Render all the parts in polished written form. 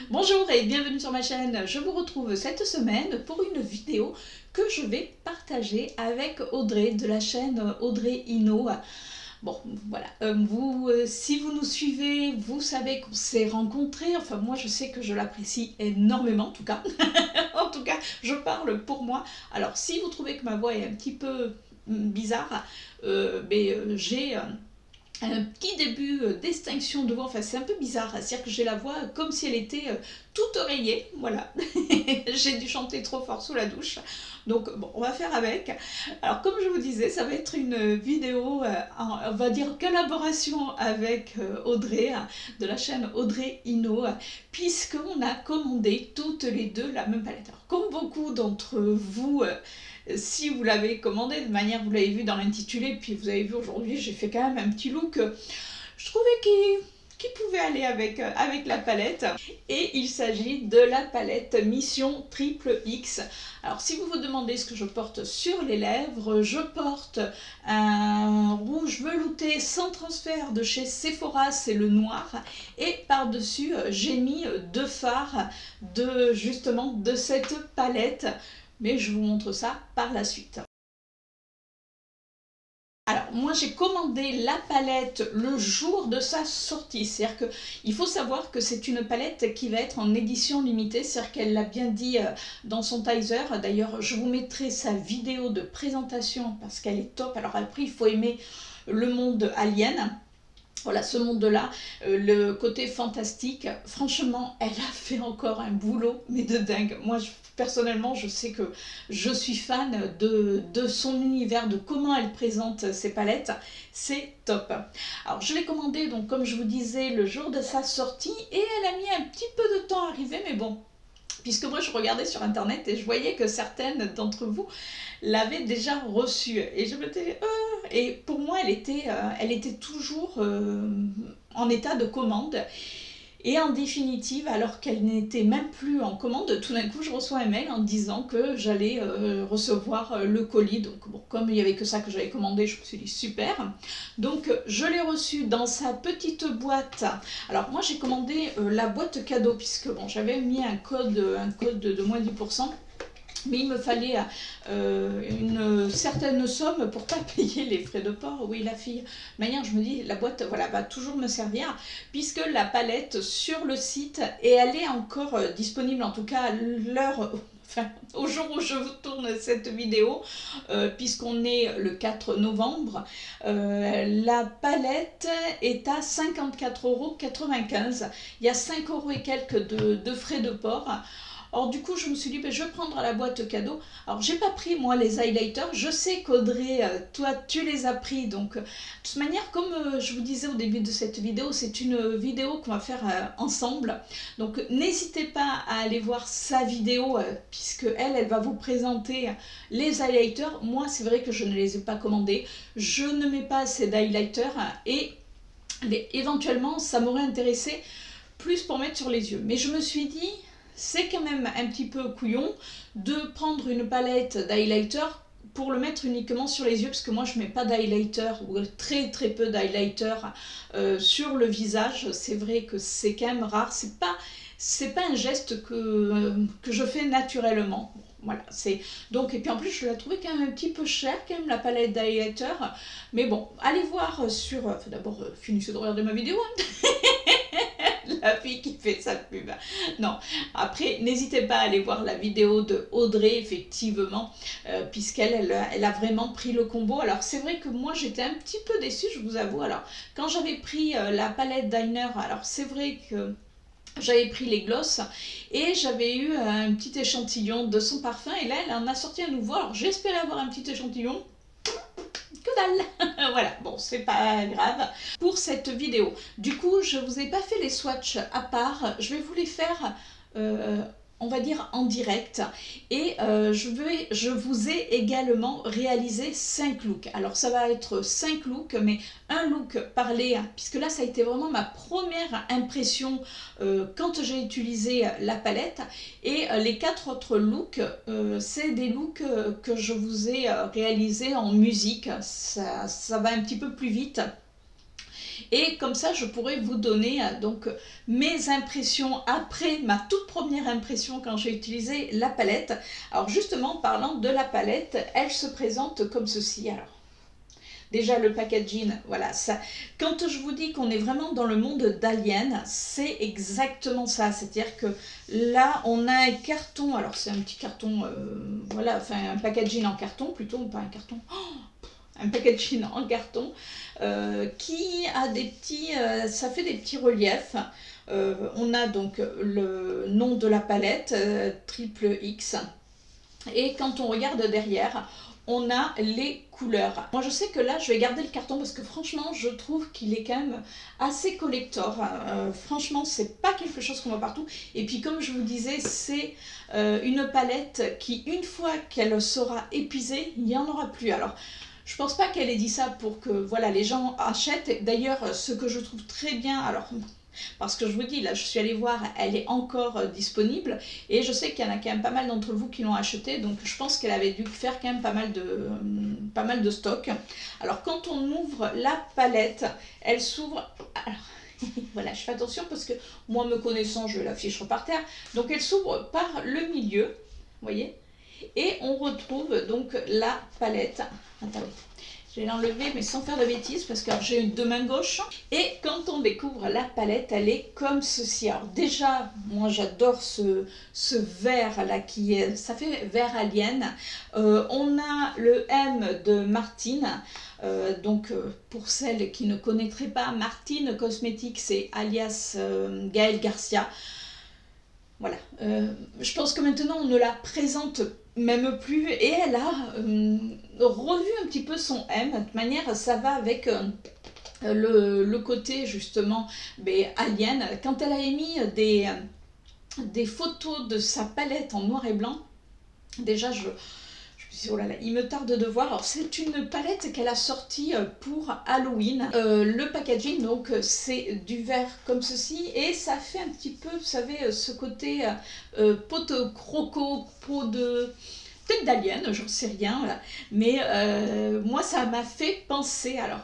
Bonjour et bienvenue sur ma chaîne. Je vous retrouve cette semaine pour une vidéo que je vais partager avec Audrey de la chaîne Audrey Inno. Bon, voilà, si vous nous suivez, vous savez qu'on s'est rencontrés. Enfin, moi, je sais que je l'apprécie énormément, en tout cas. En tout cas, je parle pour moi. Alors, si vous trouvez que ma voix est un petit peu bizarre, j'ai un petit début d'extinction de voix, enfin c'est un peu bizarre, c'est-à-dire que j'ai la voix comme si elle était toute oreillée, voilà. J'ai dû chanter trop fort sous la douche, donc bon, on va faire avec. Alors comme je vous disais, ça va être une vidéo, on va dire collaboration avec Audrey, de la chaîne Audrey Inno, puisqu'on a commandé toutes les deux la même palette. Alors comme beaucoup d'entre vous, si vous l'avez commandé de manière, vous l'avez vu dans l'intitulé, puis vous avez vu aujourd'hui, j'ai fait quand même un petit look, je trouvais qui pouvait aller avec la palette. Et il s'agit de la palette Mission Triple X. Alors si vous vous demandez ce que je porte sur les lèvres, je porte un rouge velouté sans transfert de chez Sephora, c'est le noir. Et par-dessus, j'ai mis deux fards justement de cette palette. Mais je vous montre ça par la suite. Alors moi j'ai commandé la palette le jour de sa sortie, c'est-à-dire qu'il faut savoir que c'est une palette qui va être en édition limitée, c'est-à-dire qu'elle l'a bien dit dans son teaser. D'ailleurs je vous mettrai sa vidéo de présentation parce qu'elle est top. Alors après il faut aimer le monde alien. Voilà, ce monde-là, le côté fantastique, franchement, elle a fait encore un boulot, mais de dingue. Moi, personnellement, je sais que je suis fan de son univers, de comment elle présente ses palettes. C'est top. Alors, je l'ai commandé, donc comme je vous disais, le jour de sa sortie, et elle a mis un petit peu de temps à arriver, mais bon, puisque moi je regardais sur internet et je voyais que certaines d'entre vous l'avaient déjà reçue. Et je me disais, et pour moi elle était toujours en état de commande. Et en définitive, alors qu'elle n'était même plus en commande, tout d'un coup je reçois un mail en disant que j'allais recevoir le colis. Donc bon, comme il n'y avait que ça que j'avais commandé, je me suis dit super. Donc je l'ai reçu dans sa petite boîte. Alors moi j'ai commandé la boîte cadeau, puisque bon, j'avais mis un code de moins 10%. Mais il me fallait une certaine somme pour pas payer les frais de port. Oui, la fille. De manière, je me dis, la boîte voilà, va toujours me servir, puisque la palette sur le site, et elle est encore disponible, en tout cas à l'heure, enfin, au jour où je vous tourne cette vidéo, puisqu'on est le 4 novembre, la palette est à 54,95 €. Il y a 5 € et quelques de frais de port. Or du coup je me suis dit je vais prendre la boîte cadeau. Alors j'ai pas pris moi les highlighters, je sais qu'Audrey toi tu les as pris, donc de toute manière comme je vous disais au début de cette vidéo, c'est une vidéo qu'on va faire ensemble, donc n'hésitez pas à aller voir sa vidéo puisque elle va vous présenter les highlighters. Moi c'est vrai que je ne les ai pas commandés, je ne mets pas assez d'highlighters et éventuellement ça m'aurait intéressé plus pour mettre sur les yeux, mais je me suis dit c'est quand même un petit peu couillon de prendre une palette d'highlighter pour le mettre uniquement sur les yeux, parce que moi je mets pas d'highlighter ou très très peu d'highlighter sur le visage. C'est vrai que c'est quand même rare, c'est pas un geste que je fais naturellement. Voilà, c'est donc, et puis en plus je la trouvais quand même un petit peu chère quand même la palette d'highlighter, mais bon, allez voir sur, d'abord finissez de regarder ma vidéo, hein. La fille qui fait sa pub. Non, après, n'hésitez pas à aller voir la vidéo de Audrey, effectivement, puisqu'elle elle a vraiment pris le combo. Alors, c'est vrai que moi, j'étais un petit peu déçue, je vous avoue. Alors, quand j'avais pris la palette Diner, alors c'est vrai que j'avais pris les glosses et j'avais eu un petit échantillon de son parfum, et là, elle en a sorti un nouveau. Alors, j'espérais avoir un petit échantillon. Que dalle. Voilà, bon, c'est pas grave pour cette vidéo. Du coup, je vous ai pas fait les swatchs à part, je vais vous les faire on va dire en direct, et je vous ai également réalisé 5 looks. Alors ça va être 5 looks, mais un look parlé, puisque là ça a été vraiment ma première impression quand j'ai utilisé la palette, et les 4 autres looks, c'est des looks que je vous ai réalisés en musique. Ça va un petit peu plus vite. Et comme ça, je pourrais vous donner donc mes impressions après ma toute première impression quand j'ai utilisé la palette. Alors justement, parlant de la palette, elle se présente comme ceci. Alors, déjà le packaging, voilà, ça. Quand je vous dis qu'on est vraiment dans le monde d'Alien, c'est exactement ça. C'est-à-dire que là, on a un carton, alors c'est un petit carton, voilà, enfin un packaging en carton plutôt, pas un carton, un packaging en carton, qui a des petits, ça fait des petits reliefs. On a donc le nom de la palette, triple X, et quand on regarde derrière, on a les couleurs. Moi je sais que là je vais garder le carton parce que franchement je trouve qu'il est quand même assez collector. Franchement c'est pas quelque chose qu'on voit partout. Et puis comme je vous disais, c'est une palette qui, une fois qu'elle sera épuisée, il n'y en aura plus. Alors je pense pas qu'elle ait dit ça pour que voilà, les gens achètent. D'ailleurs ce que je trouve très bien, alors parce que je vous dis, là je suis allée voir, elle est encore disponible et je sais qu'il y en a quand même pas mal d'entre vous qui l'ont acheté, donc je pense qu'elle avait dû faire quand même pas mal de stock. Alors quand on ouvre la palette, elle s'ouvre, alors voilà, je fais attention parce que moi me connaissant, je l'affiche par terre, donc elle s'ouvre par le milieu, vous voyez, et on retrouve donc la palette. Attendez, je vais l'enlever mais sans faire de bêtises parce que j'ai une deux mains gauches. Et quand on découvre la palette, elle est comme ceci. Alors déjà, moi j'adore ce vert là qui est, ça fait vert alien. On a le M de Martine. Pour celles qui ne connaîtraient pas, Martine Cosmetics, c'est alias Gaëlle Garcia. Voilà, je pense que maintenant on ne la présente même plus et elle a revu un petit peu son M. De toute manière, ça va avec le côté justement alien. Quand elle a émis des photos de sa palette en noir et blanc, déjà je me suis dit, oh là là, il me tarde de voir. Alors c'est une palette qu'elle a sortie pour Halloween. Le packaging, donc c'est du verre comme ceci et ça fait un petit peu, vous savez, ce côté peau de croco, peau de peut-être d'alien, j'en sais rien, voilà. Mais moi ça m'a fait penser, alors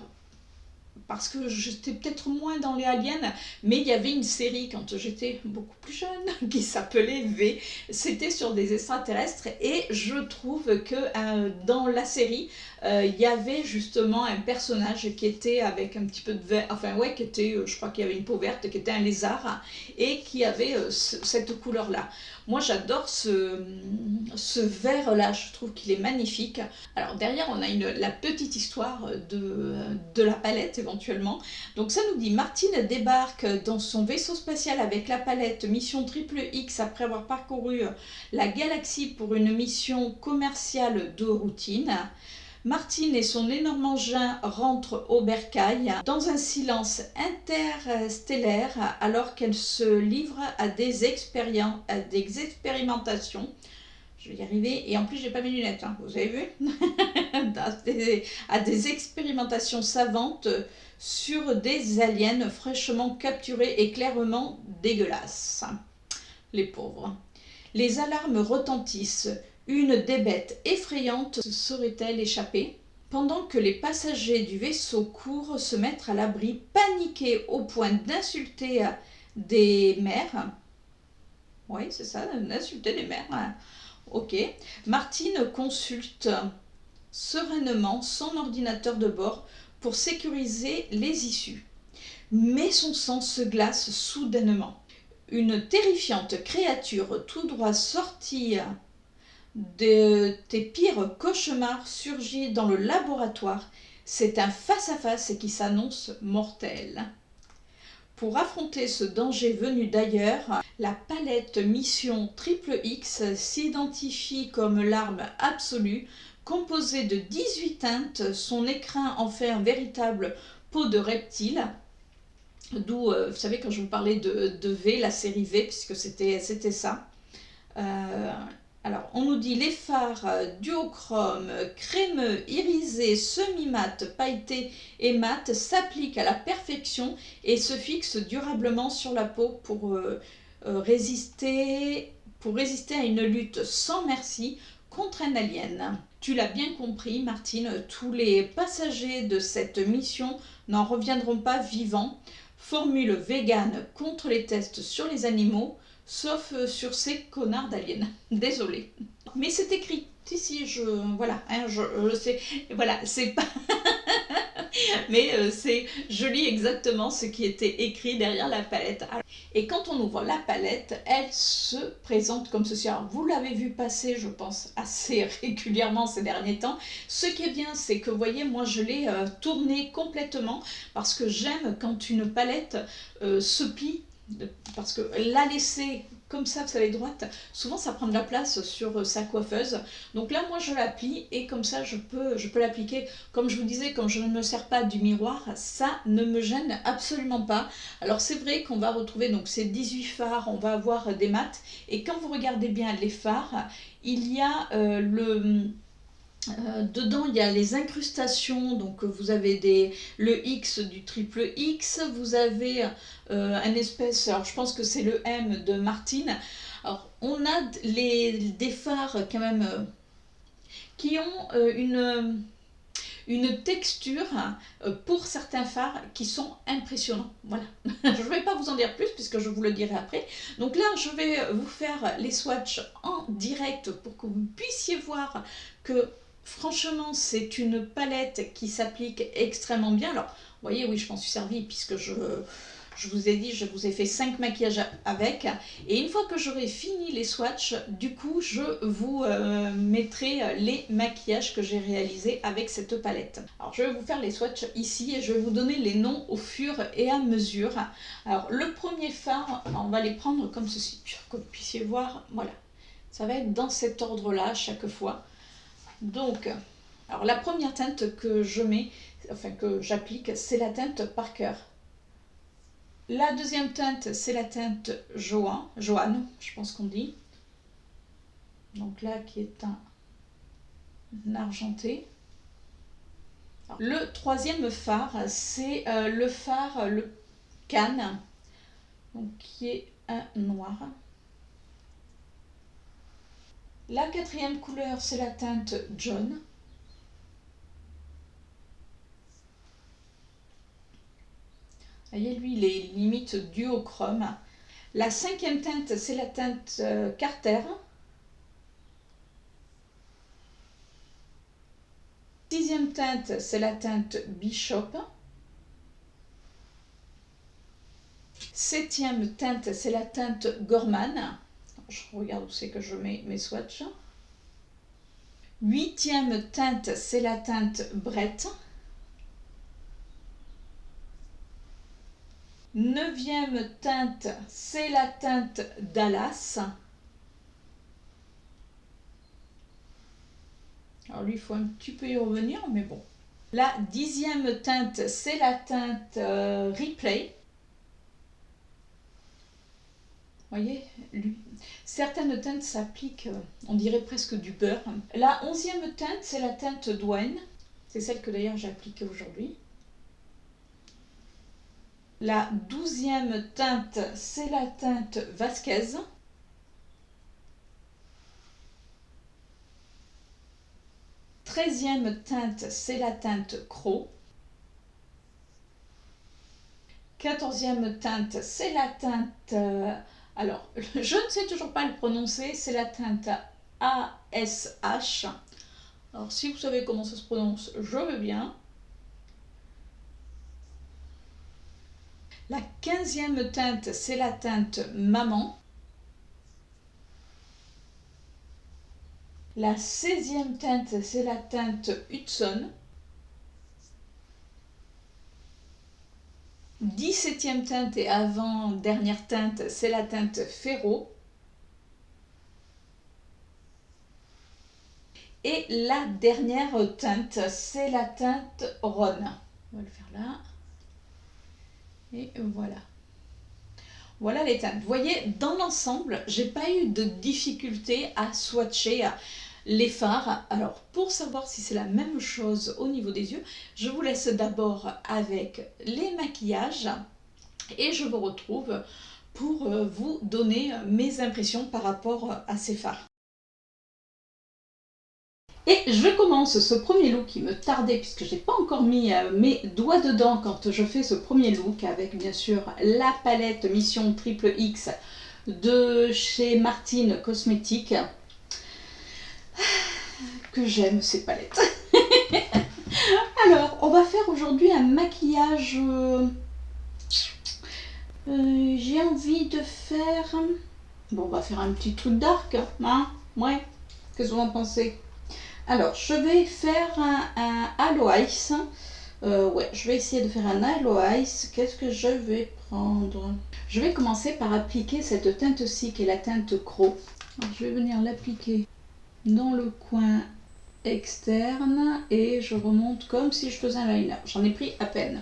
parce que j'étais peut-être moins dans les aliens, mais il y avait une série quand j'étais beaucoup plus jeune qui s'appelait V. C'était sur des extraterrestres et je trouve que dans la série, il y avait justement un personnage qui était avec un petit peu de vert, enfin ouais, qui était, je crois qu'il y avait une peau verte, qui était un lézard et qui avait cette couleur-là. Moi j'adore ce vert-là, je trouve qu'il est magnifique. Alors derrière on a la petite histoire de la palette éventuellement. Donc ça nous dit: Martine débarque dans son vaisseau spatial avec la palette mission triple X après avoir parcouru la galaxie pour une mission commerciale de routine. Martine et son énorme engin rentrent au bercail dans un silence interstellaire alors qu'elle se livre à des expérimentations. Je vais y arriver, et en plus j'ai pas mes lunettes, hein, vous avez vu à des expérimentations savantes sur des aliens fraîchement capturés et clairement dégueulasses. Les pauvres. Les alarmes retentissent. Une des bêtes effrayantes serait-elle échappée? Pendant que les passagers du vaisseau courent se mettre à l'abri, paniqués au point d'insulter des mères. Oui, c'est ça, d'insulter les mères. Ok. Martine consulte sereinement son ordinateur de bord pour sécuriser les issues. Mais son sang se glace soudainement. Une terrifiante créature tout droit sortie de tes pires cauchemars surgit dans le laboratoire. C'est un face-à-face qui s'annonce mortel. Pour affronter ce danger venu d'ailleurs, la palette Mission Triple X s'identifie comme l'arme absolue. Composée de 18 teintes, son écrin en fait un véritable pot de reptile. D'où, vous savez, quand je vous parlais de V, la série V, puisque c'était ça. Alors, on nous dit: les fards duochrome, crémeux, irisés, semi-mat, pailletés et mat s'appliquent à la perfection et se fixent durablement sur la peau pour résister à une lutte sans merci contre un alien. Tu l'as bien compris, Martine, tous les passagers de cette mission n'en reviendront pas vivants. Formule vegan contre les tests sur les animaux, sauf sur ces connards d'aliens. Désolée. Mais c'est écrit. Si, voilà, hein, je sais, voilà, c'est pas... Mais je lis exactement ce qui était écrit derrière la palette. Et quand on ouvre la palette, elle se présente comme ceci. Alors, vous l'avez vu passer, je pense, assez régulièrement ces derniers temps. Ce qui est bien, c'est que, vous voyez, moi, je l'ai tournée complètement parce que j'aime quand une palette se plie. Parce que la laisser comme ça, vous savez, droite, souvent ça prend de la place sur sa coiffeuse. Donc là, moi, je la plie et comme ça, je peux l'appliquer. Comme je vous disais, quand je ne me sers pas du miroir, ça ne me gêne absolument pas. Alors, c'est vrai qu'on va retrouver donc ces 18 fards, on va avoir des mats. Et quand vous regardez bien les fards, il y a dedans, il y a les incrustations, donc vous avez le X du triple X, vous avez un espèce, alors je pense que c'est le M de Martine. Alors, on a des fards quand même qui ont une texture pour certains fards qui sont impressionnants. Voilà, je ne vais pas vous en dire plus puisque je vous le dirai après. Donc là, je vais vous faire les swatchs en direct pour que vous puissiez voir que franchement, c'est une palette qui s'applique extrêmement bien. Alors, vous voyez, oui, je m'en suis servi puisque je vous ai dit, je vous ai fait 5 maquillages avec. Et une fois que j'aurai fini les swatchs, du coup, je vous mettrai les maquillages que j'ai réalisés avec cette palette. Alors, je vais vous faire les swatchs ici et je vais vous donner les noms au fur et à mesure. Alors, le premier fard, on va les prendre comme ceci, pour que vous puissiez voir. Voilà, ça va être dans cet ordre-là à chaque fois. Donc, alors la première teinte que je mets, enfin que j'applique, c'est la teinte Parker. La deuxième teinte, c'est la teinte Joanne, je pense qu'on dit. Donc là, qui est un argenté. Alors, le troisième fard, c'est le fard, le Cannes, donc qui est un noir. La quatrième couleur, c'est la teinte John. Vous voyez, lui, il est limite duochrome. La cinquième teinte, c'est la teinte Carter. Sixième teinte, c'est la teinte Bishop. Septième teinte, c'est la teinte Gorman. Je regarde où c'est que je mets mes swatchs. Huitième teinte, c'est la teinte Brett. Neuvième teinte, c'est la teinte Dallas. Alors lui, il faut un petit peu y revenir, mais bon. La dixième teinte, c'est la teinte Replay. Vous voyez, lui. Certaines teintes s'appliquent, on dirait presque du beurre. La onzième teinte, c'est la teinte Dwayne. C'est celle que d'ailleurs j'ai appliquée aujourd'hui. La douzième teinte, c'est la teinte Vasquez. Treizième teinte, c'est la teinte Croc. Quatorzième teinte, c'est la teinte... alors, je ne sais toujours pas le prononcer, c'est la teinte ASH. Alors, si vous savez comment ça se prononce, je veux bien. La 15e teinte, c'est la teinte Maman. La 16e teinte, c'est la teinte Hudson. 17e teinte et avant-dernière teinte, c'est la teinte Ferro. Et la dernière teinte, c'est la teinte Ron. On va le faire là. Et voilà. Voilà les teintes. Vous voyez, dans l'ensemble, j'ai pas eu de difficulté à swatcher les fards. Alors, pour savoir si c'est la même chose au niveau des yeux, je vous laisse d'abord avec les maquillages et je vous retrouve pour vous donner mes impressions par rapport à ces fards. Et je commence ce premier look qui me tardait puisque je n'ai pas encore mis mes doigts dedans quand je fais ce premier look avec bien sûr la palette Mission Triple X de chez Martine Cosmetics. Que j'aime ces palettes. Alors, on va faire aujourd'hui un maquillage. J'ai envie de faire. Bon, on va faire un petit truc dark, hein? Ouais. Qu'est-ce que vous en pensez? Alors, je vais faire un Halo Ice. Ouais, je vais essayer de faire un Halo Ice. Qu'est-ce que je vais prendre? Je vais commencer par appliquer cette teinte-ci qui est la teinte Croc. Alors, je vais venir l'appliquer dans le coin externe et je remonte comme si je faisais un liner. J'en ai pris à peine.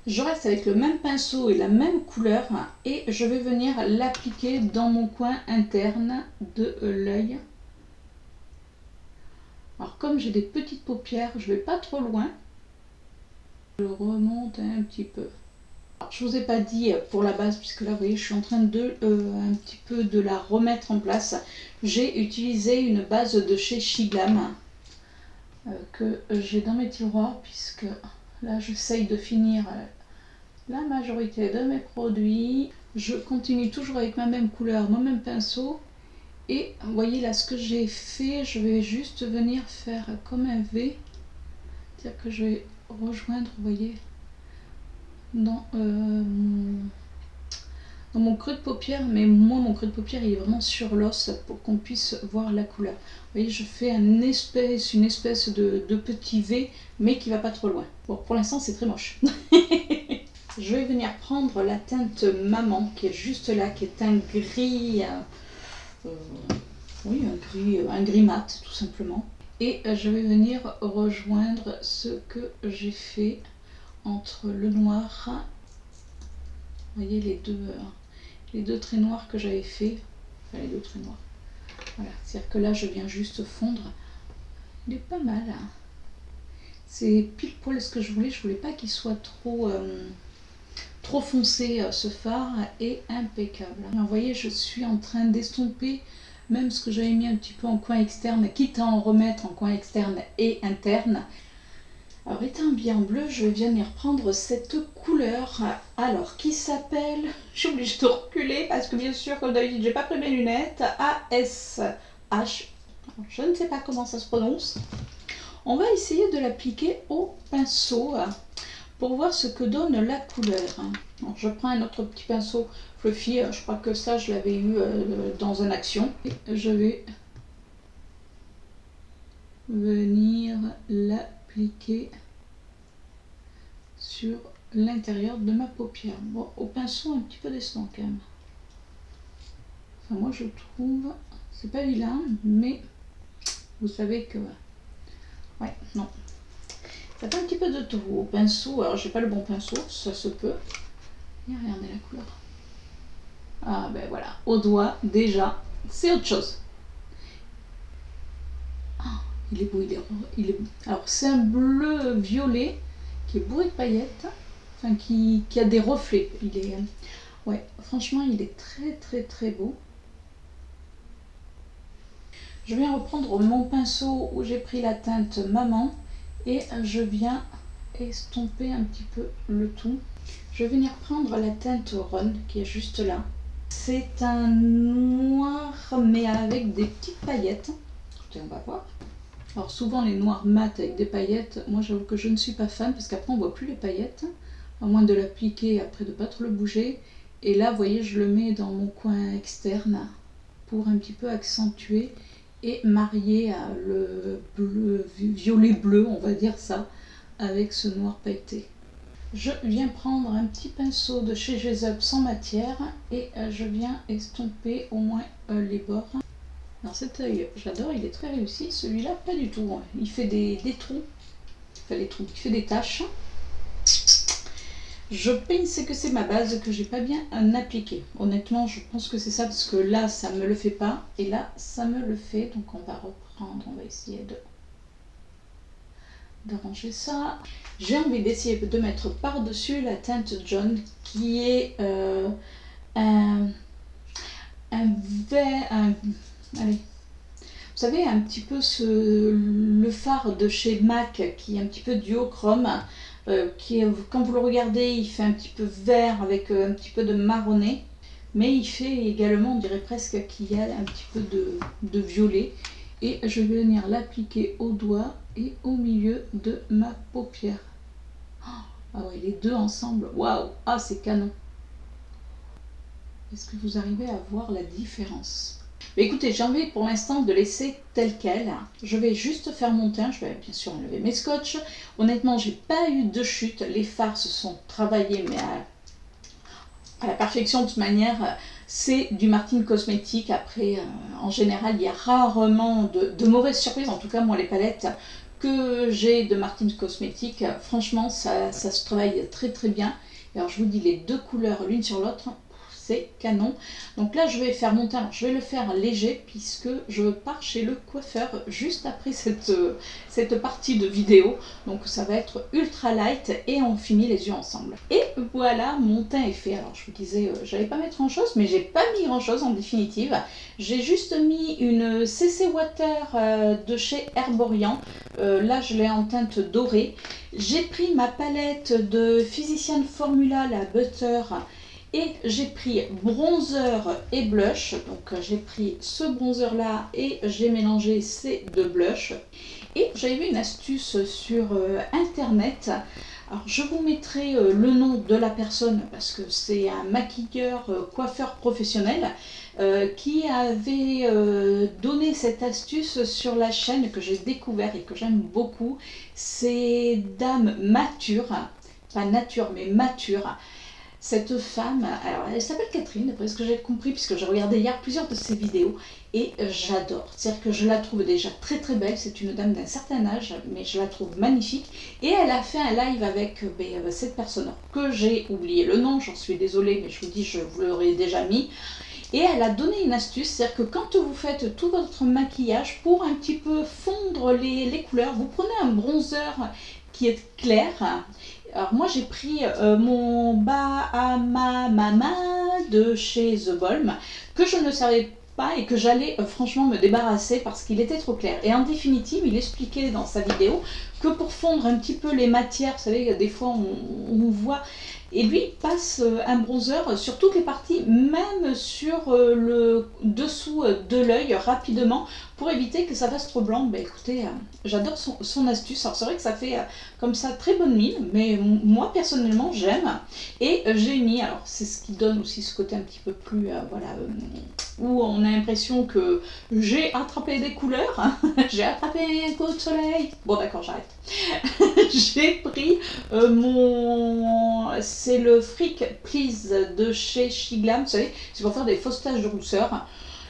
Je reste avec le même pinceau et la même couleur et je vais venir l'appliquer dans mon coin interne de l'œil. Alors comme j'ai des petites paupières, je vais pas trop loin. Je remonte un petit peu. Alors, je vous ai pas dit pour la base puisque là vous voyez je suis en train de un petit peu de la remettre en place. J'ai utilisé une base de chez Shiglam que j'ai dans mes tiroirs puisque là j'essaye de finir la majorité de mes produits. Je continue toujours avec ma même couleur, mon même pinceau. Et vous voyez là ce que j'ai fait, je vais juste venir faire comme un V. C'est-à-dire que je vais rejoindre, vous voyez, dans mon creux de paupière. Mais moi mon creux de paupière il est vraiment sur l'os pour qu'on puisse voir la couleur. Vous voyez, je fais une espèce de petit V mais qui va pas trop loin. Bon, pour l'instant c'est très moche. Je vais venir prendre la teinte Maman qui est juste là, qui est un gris, oui, un gris mat tout simplement. Et je vais venir rejoindre ce que j'ai fait entre le noir, vous voyez les deux traits noirs que j'avais fait, enfin les deux traits noirs. Voilà, c'est-à-dire que là je viens juste fondre. Il est pas mal. Hein. C'est pile poil ce que je voulais pas qu'il soit trop foncé. Ce fard est impeccable. Alors, vous voyez, je suis en train d'estomper même ce que j'avais mis un petit peu en coin externe, quitte à en remettre en coin externe et interne. Alors étant bien bleu, je vais venir prendre cette couleur, alors qui s'appelle, je suis obligée de reculer parce que bien sûr comme d'habitude j'ai pas pris mes lunettes, ASH, je ne sais pas comment ça se prononce. On va essayer de l'appliquer au pinceau pour voir ce que donne la couleur. Alors, je prends un autre petit pinceau fluffy, je crois que ça je l'avais eu dans un action. Et je vais venir l'appliquer sur l'intérieur de ma paupière. Bon, au pinceau un petit peu descendant quand même. Enfin moi je trouve, c'est pas vilain, mais vous savez que... Ouais, non. Ça fait un petit peu de tout au pinceau. Alors j'ai pas le bon pinceau, ça se peut. Et regardez la couleur. Ah ben voilà, au doigt déjà, c'est autre chose. Ah, il est beau, il est beau. Alors c'est un bleu violet qui est bourré de paillettes, enfin qui a des reflets. Il est, ouais, franchement il est très beau. Je viens reprendre mon pinceau où j'ai pris la teinte Maman et je viens estomper un petit peu le tout. Je vais venir prendre la teinte Run qui est juste là. C'est un noir mais avec des petites paillettes. Écoutez, on va voir. Alors souvent les noirs mat avec des paillettes, moi j'avoue que je ne suis pas fan parce qu'après on voit plus les paillettes, à moins de l'appliquer après de pas trop le bouger. Et là vous voyez je le mets dans mon coin externe pour un petit peu accentuer et marier le bleu, violet bleu on va dire ça, avec ce noir pailleté. Je viens prendre un petit pinceau de chez Gesup sans matière et je viens estomper au moins les bords. Alors cet œil, j'adore, il est très réussi. Celui-là, pas du tout. Il fait des trous. Enfin, des trous. Il fait des taches. Je pense que c'est ma base que j'ai pas bien appliquée. Honnêtement, je pense que c'est ça parce que là, ça me le fait pas. Et là, ça me le fait. Donc on va reprendre, on va essayer d'arranger ça. J'ai envie d'essayer de mettre par-dessus la teinte jaune qui est un vert... allez, savez, un petit peu le phare de chez MAC qui est un petit peu duochrome, quand vous le regardez, il fait un petit peu vert avec un petit peu de marronné, mais il fait également, on dirait presque qu'il y a un petit peu de violet. Et je vais venir l'appliquer au doigt et au milieu de ma paupière. Ah ouais, les deux ensemble, waouh, ah c'est canon. Est-ce que vous arrivez à voir la différence? Mais écoutez, j'ai envie pour l'instant de laisser tel quel. Je vais juste faire mon teint, je vais bien sûr enlever mes scotch. Honnêtement, j'ai pas eu de chute, les fards se sont travaillés, mais à la perfection de toute manière. C'est du Martine Cosmétique. Après, en général, il y a rarement de mauvaises surprises. En tout cas, moi, les palettes que j'ai de Martine Cosmétique, franchement, ça se travaille très très bien. Et alors, je vous dis, les deux couleurs l'une sur l'autre, c'est canon. Donc là, je vais faire mon teint. Je vais le faire léger puisque je pars chez le coiffeur juste après cette partie de vidéo. Donc ça va être ultra light et on finit les yeux ensemble. Et voilà, mon teint est fait. Alors je vous disais, j'allais pas mettre grand chose, mais j'ai pas mis grand chose en définitive. J'ai juste mis une CC Water de chez Herborian. Là, je l'ai en teinte dorée. J'ai pris ma palette de Physician Formula, la Butter. Et j'ai pris bronzer et blush, donc j'ai pris ce bronzer là et j'ai mélangé ces deux blushs. Et j'avais vu une astuce sur internet, alors je vous mettrai le nom de la personne parce que c'est un maquilleur, coiffeur professionnel qui avait donné cette astuce sur la chaîne que j'ai découvert et que j'aime beaucoup. C'est Dame Mature, pas nature mais mature. Cette femme, alors elle s'appelle Catherine, d'après ce que j'ai compris, puisque j'ai regardé hier plusieurs de ses vidéos, et j'adore. C'est-à-dire que je la trouve déjà très très belle, c'est une dame d'un certain âge, mais je la trouve magnifique. Et elle a fait un live avec cette personne que j'ai oublié le nom, j'en suis désolée, mais je vous dis, je vous l'aurais déjà mis. Et elle a donné une astuce, c'est-à-dire que quand vous faites tout votre maquillage, pour un petit peu fondre les couleurs, vous prenez un bronzer qui est clair. Alors moi j'ai pris mon Bahama de chez The Balm que je ne savais pas et que j'allais franchement me débarrasser parce qu'il était trop clair. Et en définitive, il expliquait dans sa vidéo que pour fondre un petit peu les matières, vous savez, des fois on voit, et lui passe un bronzer sur toutes les parties, même sur le dessous de l'œil rapidement pour éviter que ça fasse trop blanc. Ben écoutez, j'adore son astuce. Alors c'est vrai que ça fait comme ça très bonne mine, mais moi personnellement j'aime. Et j'ai mis, alors c'est ce qui donne aussi ce côté un petit peu plus, voilà, où on a l'impression que j'ai attrapé des couleurs, j'ai attrapé un coup de soleil. Bon d'accord, j'arrête. J'ai pris c'est le Freak Please de chez Shiglam, vous savez, c'est pour faire des fausses taches de rousseur.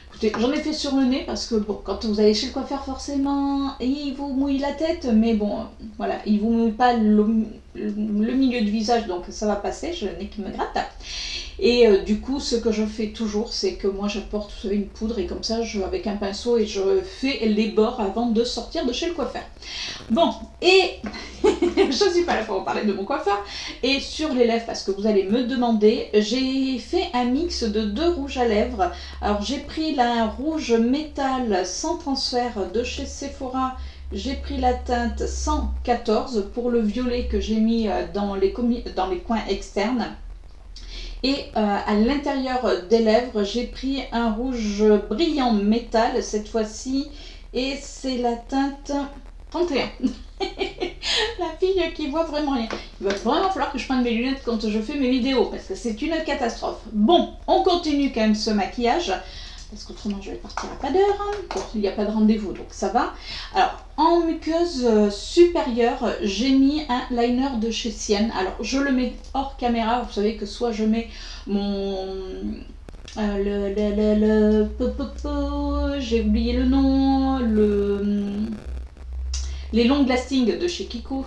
Écoutez, j'en ai fait sur le nez parce que bon, quand vous allez chez le coiffeur forcément, il vous mouille la tête, mais bon, voilà, il vous mouille pas le milieu du visage, donc ça va passer, je n'ai qui me gratte. Et du coup, ce que je fais toujours, c'est que moi j'apporte, vous savez, une poudre et comme ça, avec un pinceau, et je fais les bords avant de sortir de chez le coiffeur. Bon, et je suis pas là pour vous parler de mon coiffeur. Et sur les lèvres, parce que vous allez me demander, j'ai fait un mix de deux rouges à lèvres. Alors j'ai pris la rouge métal sans transfert de chez Sephora. J'ai pris la teinte 114 pour le violet que j'ai mis dans les coins externes. Et à l'intérieur des lèvres, j'ai pris un rouge brillant métal cette fois-ci. Et c'est la teinte 31. La fille qui voit vraiment rien. Il va vraiment falloir que je prenne mes lunettes quand je fais mes vidéos, parce que c'est une catastrophe. Bon, on continue quand même ce maquillage, parce qu'autrement je vais partir à pas d'heure. Bon, il n'y a pas de rendez-vous, donc ça va. Alors, en muqueuse supérieure, j'ai mis un liner de chez Sienne. Alors, je le mets hors caméra. Vous savez que soit je mets mon... j'ai oublié le nom, les long lasting de chez Kiko.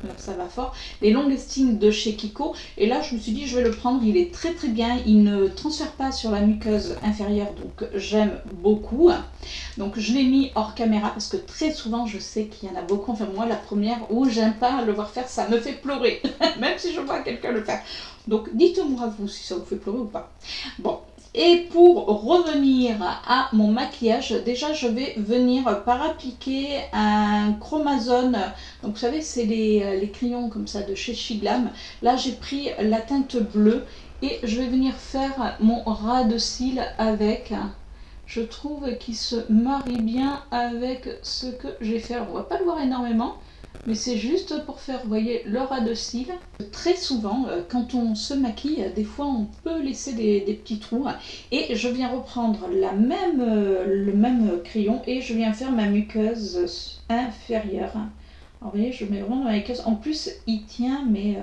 Là, ça va fort, les long lasting de chez Kiko, et là je me suis dit je vais le prendre, il est très très bien, il ne transfère pas sur la muqueuse inférieure, donc j'aime beaucoup. Donc je l'ai mis hors caméra parce que très souvent je sais qu'il y en a beaucoup, enfin moi la première où j'aime pas le voir faire, ça me fait pleurer même si je vois quelqu'un le faire, donc dites-moi vous si ça vous fait pleurer ou pas. Bon, Et pour revenir à mon maquillage, déjà je vais venir par appliquer un Chromazone. Donc vous savez, c'est les crayons comme ça de chez Shiglam. Là j'ai pris la teinte bleue et je vais venir faire mon ras de cils avec. Je trouve qu'il se marie bien avec ce que j'ai fait. Alors on va pas le voir énormément, mais c'est juste pour faire, vous voyez, le ras de cils. Très souvent, quand on se maquille, des fois on peut laisser des petits trous. Et je viens reprendre le même crayon et je viens faire ma muqueuse inférieure. Alors vous voyez, je mets vraiment dans la muqueuse. En plus, il tient mais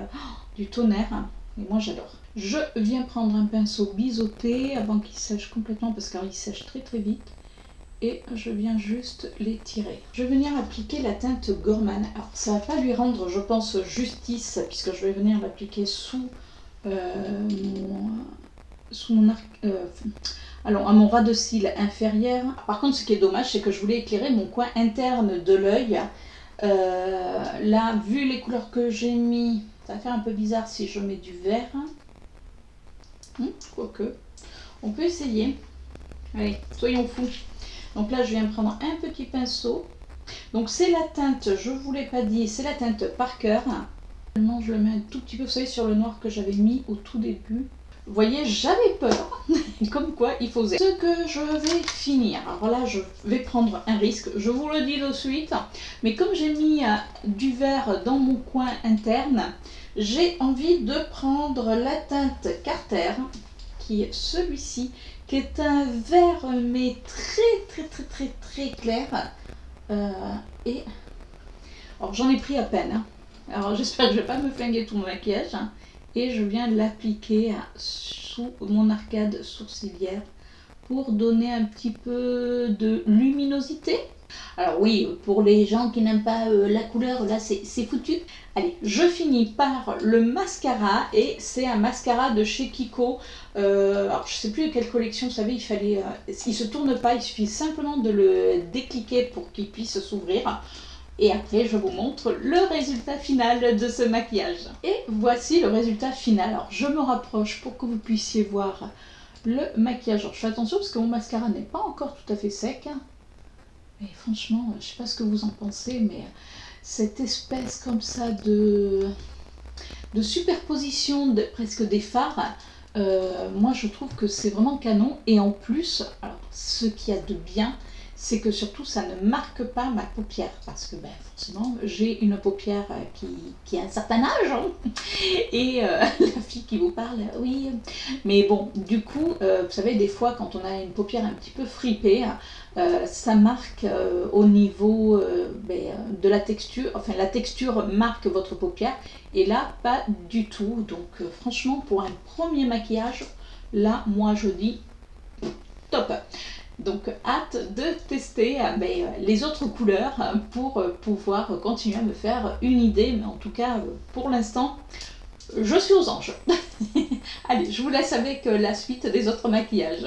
du tonnerre. Et moi j'adore. Je viens prendre un pinceau biseauté avant qu'il sèche complètement parce qu'il sèche très très vite. Et je viens juste les tirer. Je vais venir appliquer la teinte Gorman. Alors ça va pas lui rendre, je pense, justice puisque je vais venir l'appliquer sous mon arc, alors à mon ras de cils inférieur. Par contre, ce qui est dommage, c'est que je voulais éclairer mon coin interne de l'œil. Là, vu les couleurs que j'ai mis, ça va faire un peu bizarre si je mets du vert. Quoique, on peut essayer. Allez, soyons fous. Donc là, je viens prendre un petit pinceau. Donc c'est la teinte, je ne vous l'ai pas dit, c'est la teinte Parker. Je le mets un tout petit peu, vous savez, sur le noir que j'avais mis au tout début. Vous voyez, j'avais peur, comme quoi il faut oser. Ce que je vais finir, alors là, je vais prendre un risque, je vous le dis de suite. Mais comme j'ai mis du vert dans mon coin interne, j'ai envie de prendre la teinte Carter, qui est celui-ci, qui est un vert mais très clair. Et alors j'en ai pris à peine. Alors j'espère que je ne vais pas me flinguer tout mon maquillage. Et je viens l'appliquer sous mon arcade sourcilière pour donner un petit peu de luminosité. Alors oui, pour les gens qui n'aiment pas la couleur, là c'est foutu. Allez, je finis par le mascara et c'est un mascara de chez Kiko. Alors je sais plus de quelle collection, vous savez, il se tourne pas, il suffit simplement de le décliquer pour qu'il puisse s'ouvrir. Et après, je vous montre le résultat final de ce maquillage. Et voici le résultat final. Alors, je me rapproche pour que vous puissiez voir le maquillage. Alors, je fais attention parce que mon mascara n'est pas encore tout à fait sec. Mais franchement, je ne sais pas ce que vous en pensez, mais cette espèce comme ça de superposition presque des fards, moi je trouve que c'est vraiment canon. Et en plus, alors, ce qu'il y a de bien, c'est que surtout ça ne marque pas ma paupière parce que forcément j'ai une paupière qui a un certain âge hein. Et la fille qui vous parle, oui, mais bon, du coup, vous savez, des fois quand on a une paupière un petit peu fripée, ça marque au niveau de la texture, enfin la texture marque votre paupière et là pas du tout. Donc franchement, pour un premier maquillage, là moi je dis top. Donc hâte de tester les autres couleurs pour pouvoir continuer à me faire une idée. Mais en tout cas, pour l'instant, je suis aux anges. Allez, je vous laisse avec la suite des autres maquillages.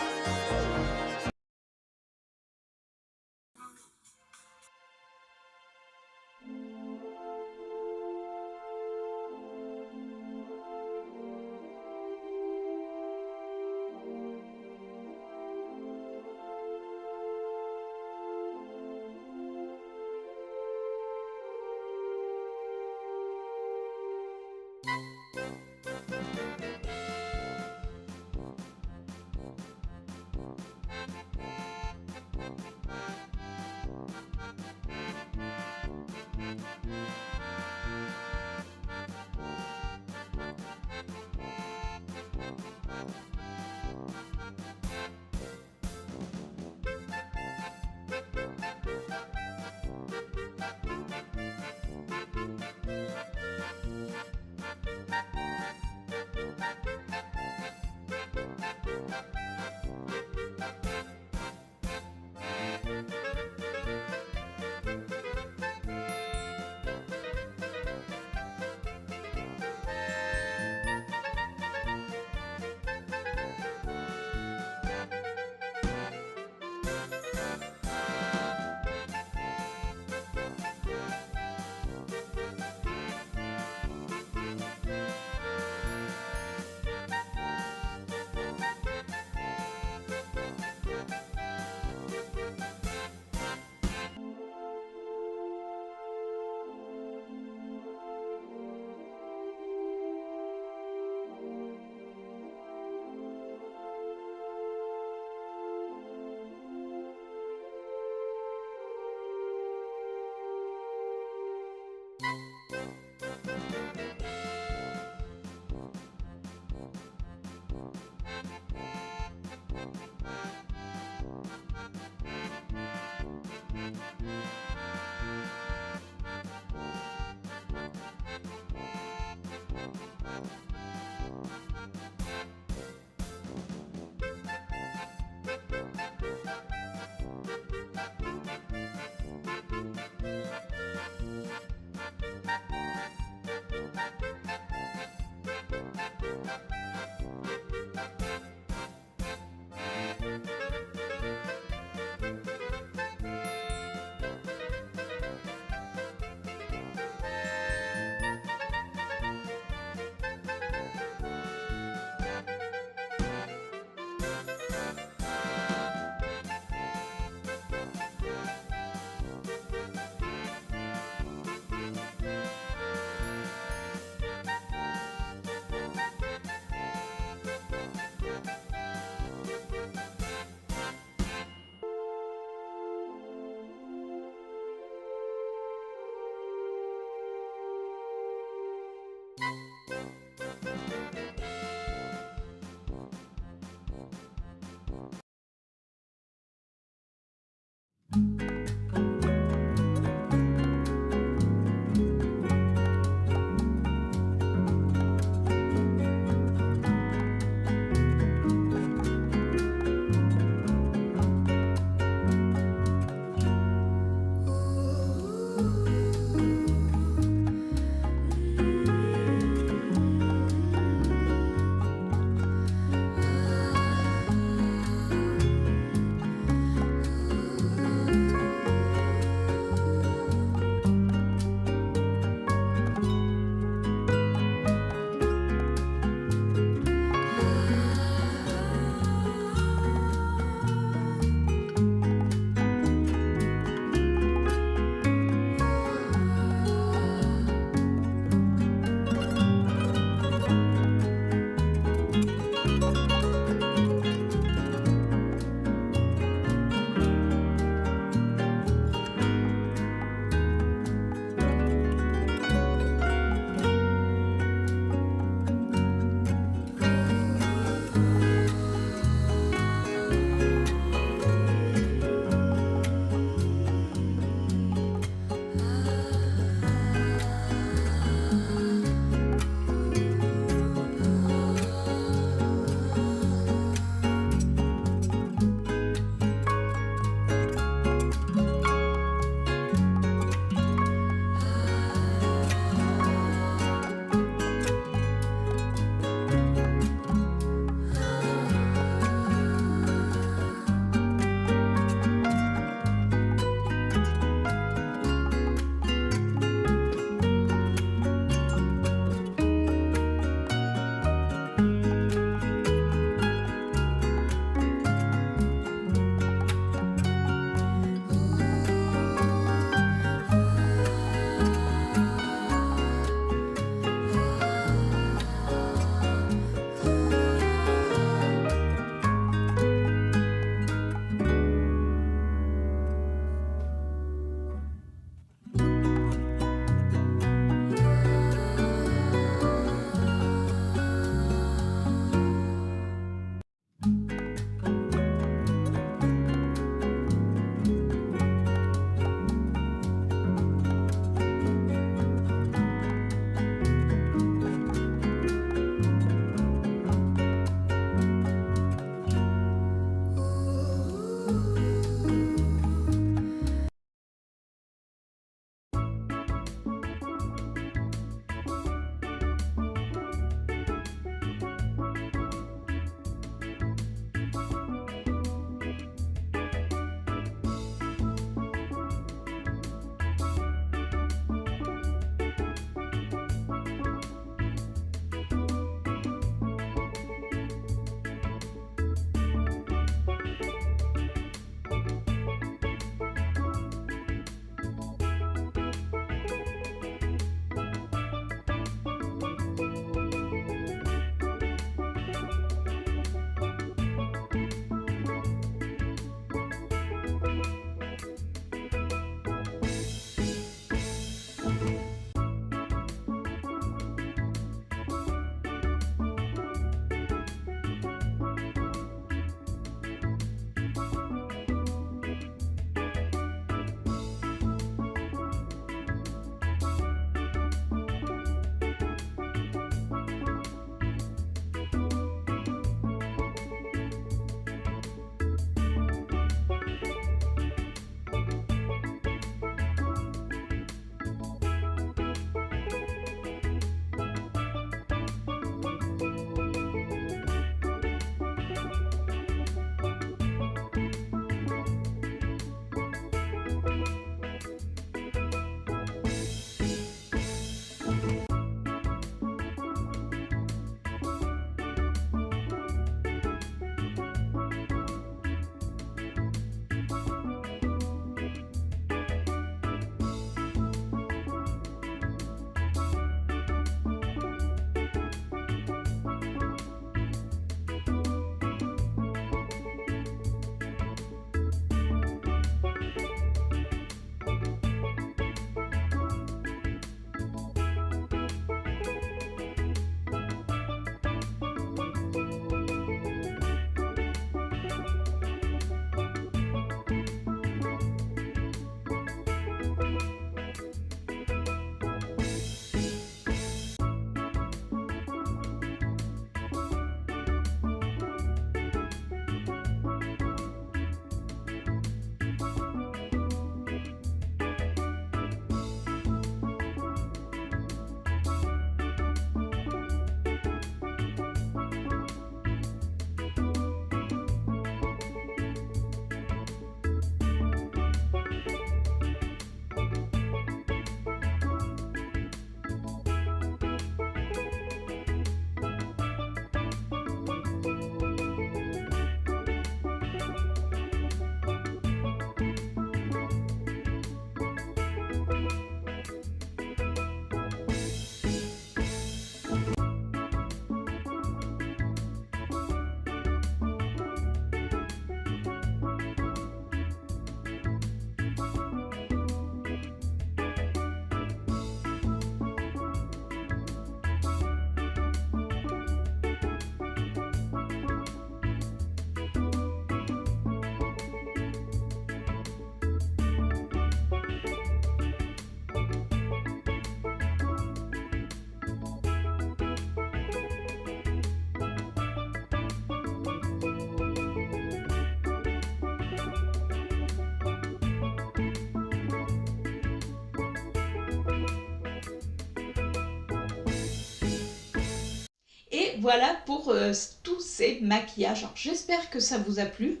voilà pour tous ces maquillages. J'espère que ça vous a plu.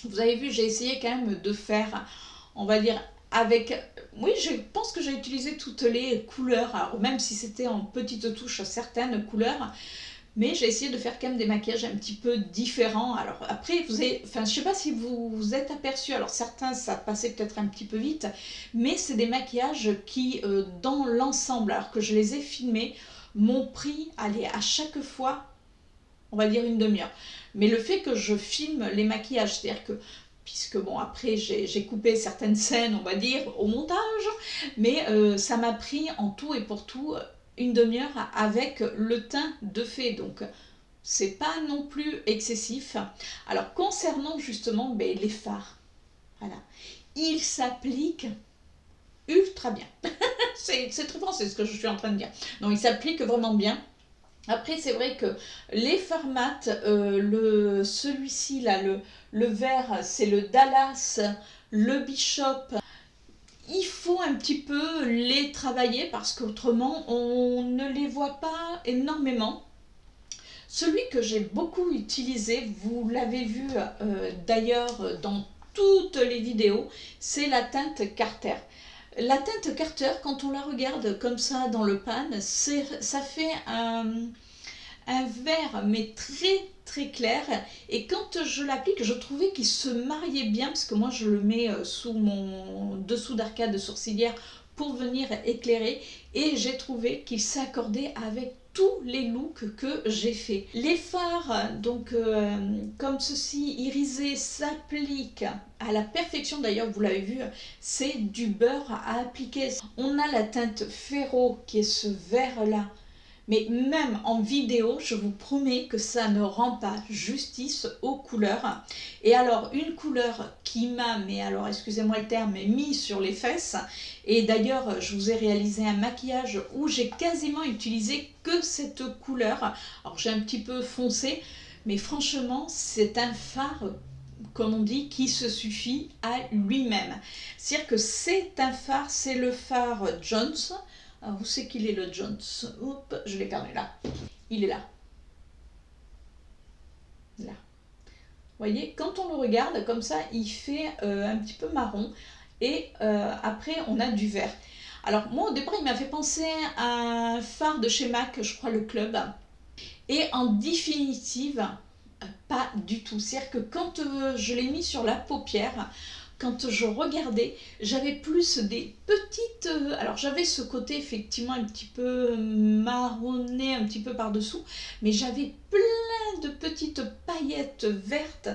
Vous avez vu, j'ai essayé quand même de faire, on va dire, avec... Oui, je pense que j'ai utilisé toutes les couleurs, alors même si c'était en petites touches certaines couleurs, mais j'ai essayé de faire quand même des maquillages un petit peu différents. Alors après, vous avez, enfin, je sais pas si vous vous êtes aperçu, alors certains ça passait peut-être un petit peu vite, mais c'est des maquillages qui, dans l'ensemble, alors que je les ai filmés, m'ont pris, allez, à chaque fois, on va dire une demi-heure. Mais le fait que je filme les maquillages, c'est-à-dire que, puisque bon, après j'ai coupé certaines scènes, on va dire, au montage, mais ça m'a pris en tout et pour tout une demi-heure avec le teint de fée, donc c'est pas non plus excessif. Alors concernant justement les fards, voilà, ils s'appliquent ultra bien. C'est très bon, c'est ce que je suis en train de dire. Donc ils s'appliquent vraiment bien. Après, c'est vrai que les fards mat, celui-ci là, le vert, c'est le Dallas, le Bishop. Il faut un petit peu les travailler parce qu'autrement, on ne les voit pas énormément. Celui que j'ai beaucoup utilisé, vous l'avez vu d'ailleurs dans toutes les vidéos, c'est la teinte Carter. La teinte Carter, quand on la regarde comme ça dans le pan, ça fait un vert mais très très clair, et quand je l'applique je trouvais qu'il se mariait bien parce que moi je le mets sous mon dessous d'arcade sourcilière pour venir éclairer, et j'ai trouvé qu'il s'accordait avec tous les looks que j'ai fait. Les fards donc comme ceci irisés s'appliquent à la perfection, d'ailleurs vous l'avez vu, c'est du beurre à appliquer. On a la teinte Ferro qui est ce vert là, mais même en vidéo, je vous promets que ça ne rend pas justice aux couleurs. Et alors, une couleur qui m'a, mais alors excusez-moi le terme, mis sur les fesses. Et d'ailleurs, je vous ai réalisé un maquillage où j'ai quasiment utilisé que cette couleur. Alors, j'ai un petit peu foncé, mais franchement, c'est un fard, comme on dit, qui se suffit à lui-même. C'est-à-dire que c'est un fard, c'est le fard Jones. Alors, où c'est qu'il est le Jones? Hop, je l'ai perdu là. Il est là. Là. Vous voyez, quand on le regarde comme ça, il fait un petit peu marron. Et après, on a du vert. Alors, moi, au départ, il m'a fait penser à un fard de chez MAC, je crois, le Club. Et en définitive, pas du tout. C'est-à-dire que quand je l'ai mis sur la paupière, quand je regardais, j'avais plus des petites... alors j'avais ce côté effectivement un petit peu marronné, un petit peu par-dessous, mais j'avais plein de petites paillettes vertes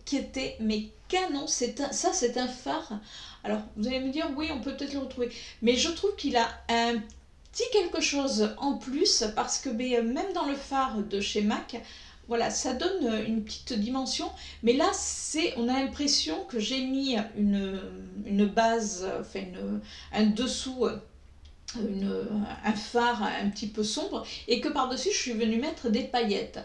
qui étaient mes canons. Ça c'est un fard. Alors vous allez me dire, oui, on peut peut-être le retrouver, mais je trouve qu'il a un petit quelque chose en plus, parce que même dans le fard de chez MAC, voilà, ça donne une petite dimension, mais là, on a l'impression que j'ai mis une base, enfin un dessous, un fard un petit peu sombre, et que par-dessus, je suis venue mettre des paillettes.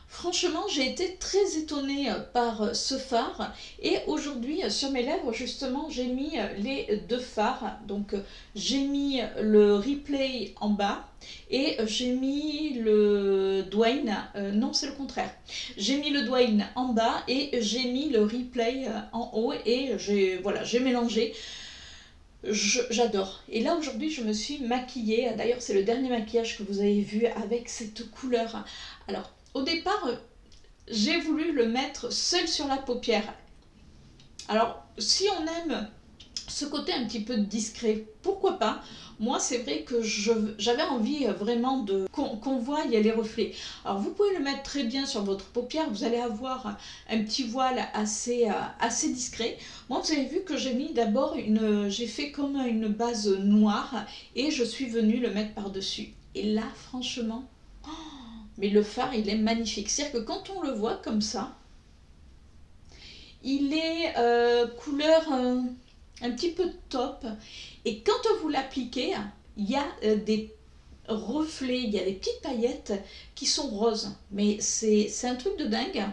Franchement, j'ai été très étonnée par ce fard, et aujourd'hui sur mes lèvres justement j'ai mis les deux fards. Donc j'ai mis le Replay en bas et j'ai mis le Dwayne, non c'est le contraire, j'ai mis le Dwayne en bas et j'ai mis le Replay en haut, et j'ai mélangé. J'adore. Et là aujourd'hui je me suis maquillée, d'ailleurs c'est le dernier maquillage que vous avez vu avec cette couleur. Alors au départ, j'ai voulu le mettre seul sur la paupière. Alors, si on aime ce côté un petit peu discret, pourquoi pas? Moi, c'est vrai que j'avais envie vraiment qu'on voie les reflets. Alors, vous pouvez le mettre très bien sur votre paupière. Vous allez avoir un petit voile assez discret. Moi, vous avez vu que j'ai mis d'abord j'ai fait comme une base noire et je suis venue le mettre par-dessus. Et là, franchement... mais le fard, il est magnifique. C'est-à-dire que quand on le voit comme ça, il est couleur un petit peu top. Et quand vous l'appliquez, il y a des reflets, il y a des petites paillettes qui sont roses. Mais c'est un truc de dingue.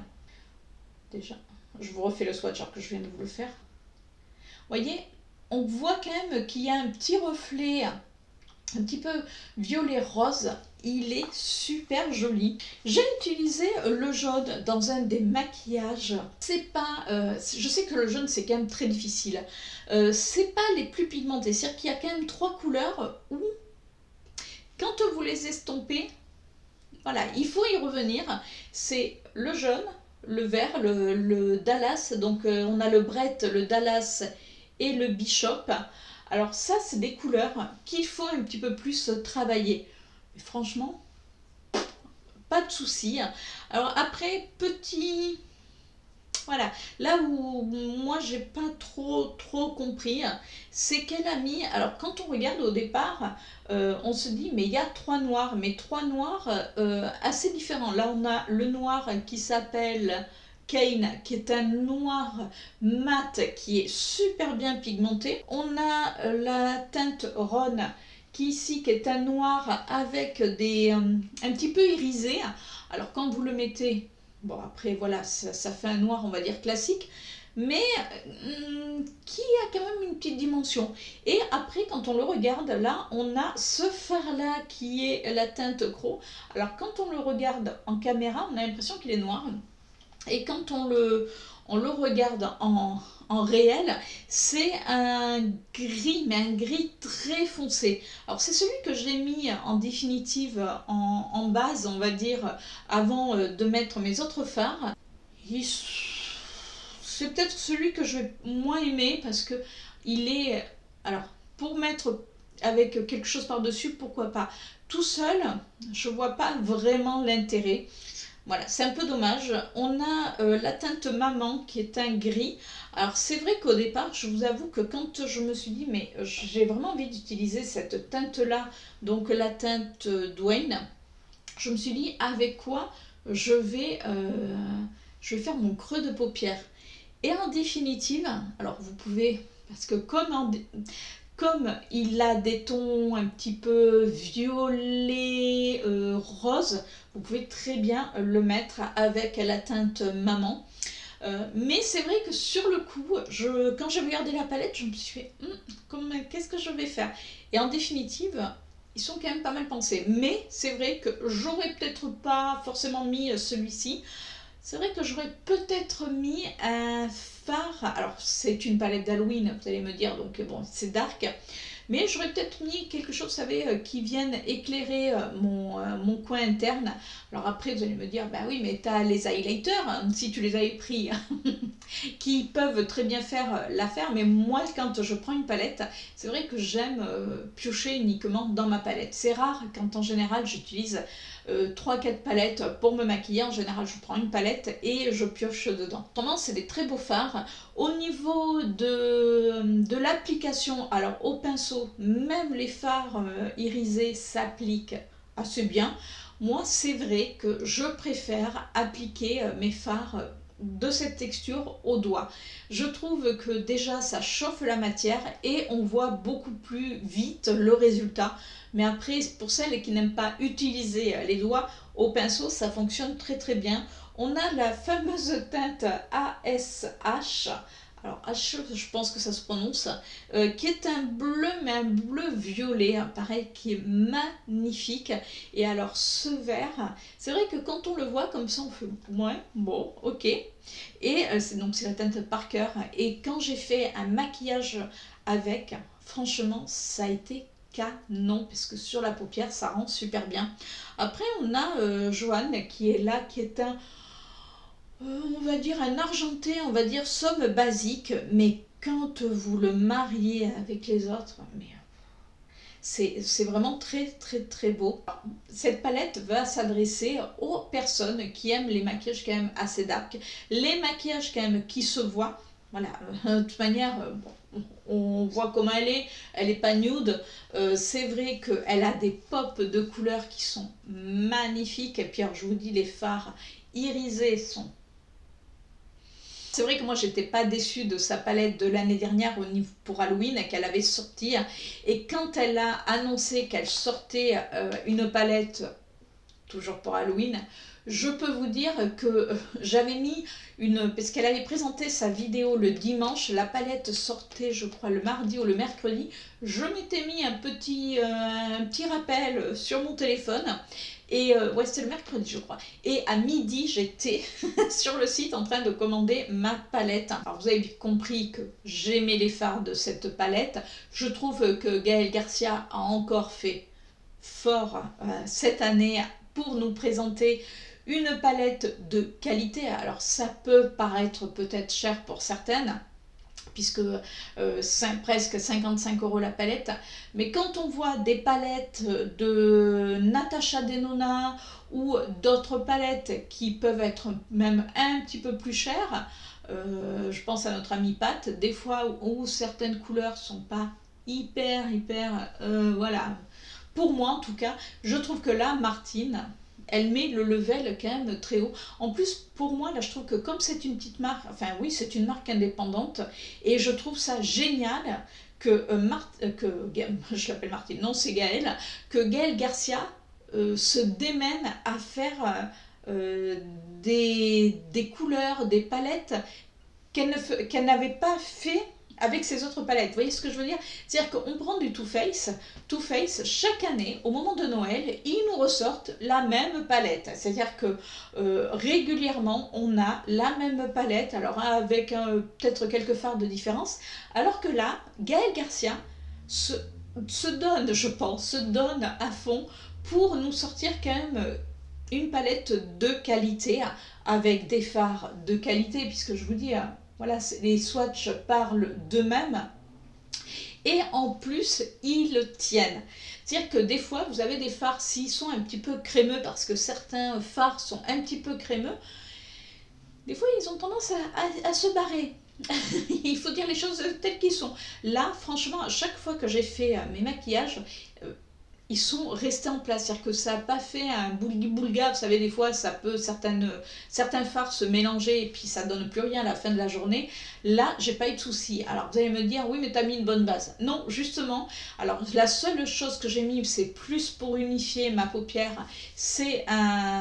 Déjà, je vous refais le swatch alors que je viens de vous le faire. Vous voyez, on voit quand même qu'il y a un petit reflet un petit peu violet rose. Il est super joli. J'ai utilisé le jaune dans un des maquillages. C'est pas, je sais que le jaune c'est quand même très difficile. C'est pas les plus pigmentés. C'est-à-dire qu'il y a quand même 3 couleurs où, quand vous les estompez, voilà, il faut y revenir. C'est le jaune, le vert, le Dallas. Donc on a le Brett, le Dallas et le Bishop. Alors ça, c'est des couleurs qu'il faut un petit peu plus travailler. Mais franchement, pas de souci. Alors après, petit... Voilà, là où moi j'ai pas trop compris, c'est qu'elle a mis... Alors quand on regarde au départ, on se dit mais il y a 3 noirs, mais 3 noirs assez différents. Là on a le noir qui s'appelle Kane, qui est un noir mat qui est super bien pigmenté. On a la teinte Ron qui ici qui est un noir avec des un petit peu irisé. Alors quand vous le mettez, bon après voilà, ça fait un noir on va dire classique, mais qui a quand même une petite dimension. Et après quand on le regarde, là on a ce fard là qui est la teinte Croc. Alors quand on le regarde en caméra, on a l'impression qu'il est noir. Et quand on le regarde en réel, c'est un gris, mais un gris très foncé. Alors c'est celui que j'ai mis en définitive en base, on va dire, avant de mettre mes autres fards. C'est peut-être celui que je vais moins aimer parce que il est... Alors, pour mettre avec quelque chose par-dessus, pourquoi pas. Tout seul, je vois pas vraiment l'intérêt. Voilà, c'est un peu dommage. On a la teinte Maman qui est un gris. Alors c'est vrai qu'au départ, je vous avoue que quand je me suis dit, mais j'ai vraiment envie d'utiliser cette teinte-là, donc la teinte Dwayne, je me suis dit avec quoi je vais faire mon creux de paupière. Et en définitive, alors vous pouvez, parce que comme il a des tons un petit peu violet, rose, vous pouvez très bien le mettre avec la teinte Maman. Mais c'est vrai que sur le coup, quand j'ai regardé la palette, je me suis fait qu'est-ce que je vais faire? Et en définitive, ils sont quand même pas mal pensés. Mais c'est vrai que j'aurais peut-être pas forcément mis celui-ci. C'est vrai que j'aurais peut-être mis un fard. Alors, c'est une palette d'Halloween, vous allez me dire, donc bon, c'est dark. Mais j'aurais peut-être mis quelque chose, vous savez, qui vienne éclairer mon coin interne. Alors après, vous allez me dire, bah oui, mais tu as les highlighters, hein, si tu les avais pris, qui peuvent très bien faire l'affaire. Mais moi, quand je prends une palette, c'est vrai que j'aime piocher uniquement dans ma palette. C'est rare quand en général j'utilise 3-4 palettes pour me maquiller. En général, je prends une palette et je pioche dedans. Autrement, c'est des très beaux fards. Au niveau de l'application, alors au pinceau, même les fards irisés s'appliquent assez bien. Moi, c'est vrai que je préfère appliquer mes fards de cette texture au doigt. Je trouve que déjà ça chauffe la matière et on voit beaucoup plus vite le résultat. Mais après, pour celles qui n'aiment pas utiliser les doigts, au pinceau, ça fonctionne très bien. On a la fameuse teinte ASH. Alors H, je pense que ça se prononce, qui est un bleu, mais un bleu violet, hein, pareil, qui est magnifique. Et alors ce vert, c'est vrai que quand on le voit comme ça, on fait ouais, bon, ok. Et c'est la teinte Parker. Et quand j'ai fait un maquillage avec, franchement, ça a été canon, parce que sur la paupière, ça rend super bien. Après, on a Joanne qui est là, qui est on va dire un argenté, on va dire somme basique, mais quand vous le mariez avec les autres, mais c'est vraiment très beau. Cette palette va s'adresser aux personnes qui aiment les maquillages quand même assez dark, les maquillages quand même qui se voient. Voilà, de toute manière, on voit comment elle est pas nude. C'est vrai qu'elle a des pops de couleurs qui sont magnifiques. Et puis alors, je vous dis, les fards irisés sont... C'est vrai que moi j'étais pas déçue de sa palette de l'année dernière pour Halloween qu'elle avait sorti, et quand elle a annoncé qu'elle sortait une palette toujours pour Halloween, je peux vous dire que j'avais mis parce qu'elle avait présenté sa vidéo le dimanche, la palette sortait je crois le mardi ou le mercredi, je m'étais mis un petit rappel sur mon téléphone, et ouais c'était le mercredi je crois, et à midi j'étais sur le site en train de commander ma palette. Alors vous avez compris que j'aimais les fards de cette palette, je trouve que Gaël Garcia a encore fait fort cette année pour nous présenter une palette de qualité. Alors ça peut paraître peut-être cher pour certaines, puisque presque 55 € la palette, mais quand on voit des palettes de Natasha Denona ou d'autres palettes qui peuvent être même un petit peu plus chères, je pense à notre amie Pat, des fois où certaines couleurs sont pas hyper voilà, pour moi en tout cas, je trouve que là Martine, elle met le level quand même très haut. En plus, pour moi, là, je trouve que comme c'est une petite marque, enfin oui, c'est une marque indépendante, et je trouve ça génial que, je l'appelle Martine, non, c'est Gaël, que Gaël Garcia se démène à faire des couleurs, des palettes qu'elle n'avait pas fait avec ses autres palettes. Vous voyez ce que je veux dire? C'est-à-dire qu'on prend du Too Faced, chaque année, au moment de Noël, ils nous ressortent la même palette. C'est-à-dire que régulièrement, on a la même palette, alors avec peut-être quelques fards de différence, alors que là, Gaël Garcia se donne, je pense, se donne à fond pour nous sortir quand même une palette de qualité, avec des fards de qualité, puisque je vous dis, voilà, les swatchs parlent d'eux-mêmes, et en plus ils tiennent. C'est-à-dire que des fois vous avez des fards, s'ils sont un petit peu crémeux, parce que certains fards sont un petit peu crémeux, des fois ils ont tendance à se barrer. Il faut dire les choses telles qu'elles sont. Là franchement, à chaque fois que j'ai fait mes maquillages, ils sont restés en place, c'est-à-dire que ça n'a pas fait un boulga, vous savez des fois ça peut, certains fards se mélanger et puis ça donne plus rien à la fin de la journée. Là j'ai pas eu de souci. Alors vous allez me dire oui mais tu as mis une bonne base. Non justement, alors la seule chose que j'ai mis, c'est plus pour unifier ma paupière, c'est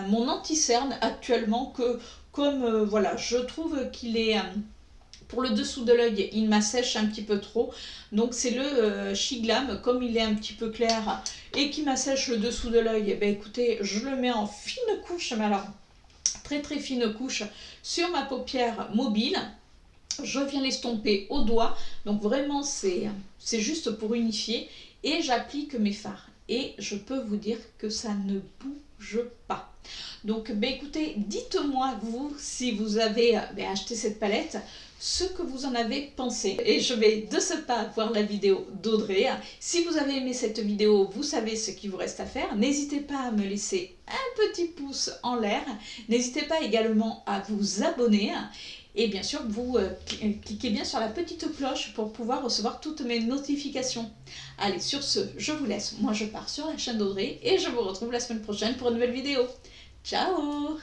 mon anti-cerne actuellement, que comme voilà, je trouve qu'il est... pour le dessous de l'œil, il m'assèche un petit peu trop. Donc c'est le Shiglam, comme il est un petit peu clair et qui m'assèche le dessous de l'œil, ben écoutez, je le mets en fine couche, mais alors très fine couche, sur ma paupière mobile. Je viens l'estomper au doigt, donc vraiment c'est juste pour unifier, et j'applique mes fards. Et je peux vous dire que ça ne bouge pas. Donc ben écoutez, dites-moi vous, si vous avez acheté cette palette, ce que vous en avez pensé. Et je vais de ce pas voir la vidéo d'Audrey. Si vous avez aimé cette vidéo, vous savez ce qu'il vous reste à faire. N'hésitez pas à me laisser un petit pouce en l'air. N'hésitez pas également à vous abonner. Et bien sûr, vous cliquez bien sur la petite cloche pour pouvoir recevoir toutes mes notifications. Allez, sur ce, je vous laisse. Moi, je pars sur la chaîne d'Audrey et je vous retrouve la semaine prochaine pour une nouvelle vidéo. Ciao!